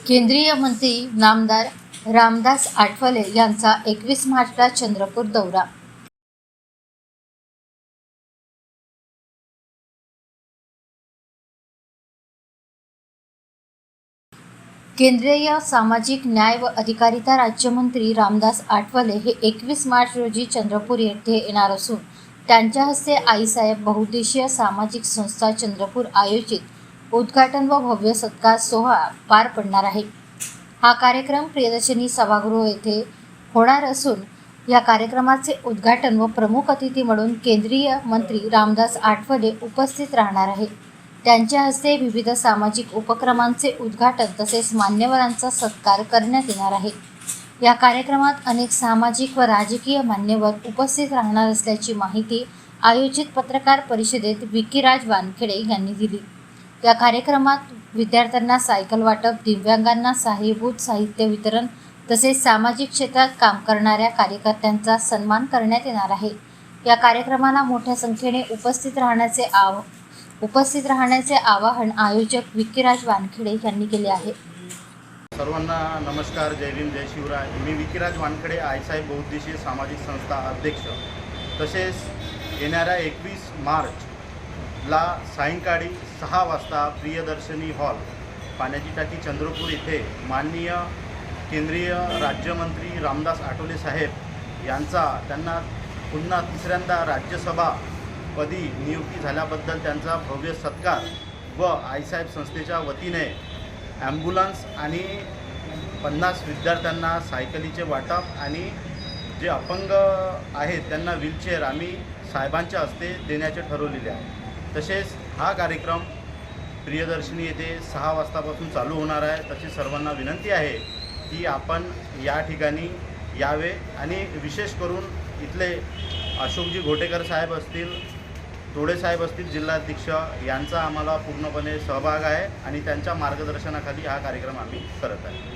केंद्रीय मंत्री नामदार रामदास आठवले यांचा 21 मार्चला चंद्रपूर दौरा। केंद्रीय सामाजिक न्याय व अधिकारिता राज्यमंत्री रामदास आठवले हे 21 मार्च रोजी चंद्रपूर येथे येणार असून त्यांच्या हस्ते आईसाहेब बहुउद्देशीय सामाजिक संस्था चंद्रपूर आयोजित उद्घाटन व भव्य सत्कार सोहळा पार पडणार आहे। हा कार्यक्रम प्रियदर्शनी सभागृह येथे होणार असून या कार्यक्रमाचे उद्घाटन व प्रमुख अतिथी म्हणून केंद्रीय मंत्री रामदास आठवले उपस्थित राहणार आहे। त्यांच्या हस्ते विविध सामाजिक उपक्रमांचे उद्घाटन तसेच मान्यवरांचा सत्कार करण्यात येणार आहे। या कार्यक्रमात अनेक सामाजिक व राजकीय मान्यवर उपस्थित राहणार असल्याची माहिती आयोजित पत्रकार परिषदेत विकीराज वानखेडे यांनी दिली। या कार्यक्रमात विद्यार्थ्यांना सायकल वाटप, दिव्यांगांना सहाय्यभूत साहित्य वितरण तसेच सामाजिक क्षेत्रात काम करणाऱ्या कार्यकर्त्यांचा सन्मान करण्यात येणार आहे। या कार्यक्रमाला मोठ्या संख्येने उपस्थित राहण्याचे आवाहन आयोजक विकीराज वानखेडे यांनी केले आहे। सर्वांना नमस्कार, जय भीम, जय शिवराय। मी विकीराज वानखेडे, आईसाहेब बहुउद्देशीय सामाजिक संस्था अध्यक्ष। तसेच येणाऱ्या 21 मार्चला सायंकाळी 6 वाजता प्रियदर्शनी हॉल, पाण्याची टाकी, चंद्रपूर येथे माननीय केंद्रीय राज्यमंत्री रामदास आठवले साहेब यांचा त्यांना पुन्हा तिसऱ्यांदा राज्यसभा पदी नियुक्ती झाल्याबद्दल त्यांचा भव्य सत्कार व आईसाहेब संस्थेच्या वतीने ॲम्ब्युलन्स आणि 50 विद्यार्थ्यांना सायकलीचे वाटप आणि जे अपंग आहेत त्यांना व्हीलचेअर आम्ही साहेबांच्या हस्ते देण्याचे ठरवलेले आहे। तसेच हा कार्यक्रम प्रियदर्शनी येथे 6 वाजतापासून चालू होणार आहे। तशी सर्वांना विनंती आहे की आपण या ठिकाणी यावे आणि विशेष करून इथले अशोकजी घोटेकर साहेब असतील, तोडे साहेब असतील, जिल्हाध्यक्ष यांचा आम्हाला पूर्णपणे सहभाग आहे आणि त्यांच्या मार्गदर्शनाखाली हा कार्यक्रम आम्ही करत आहे।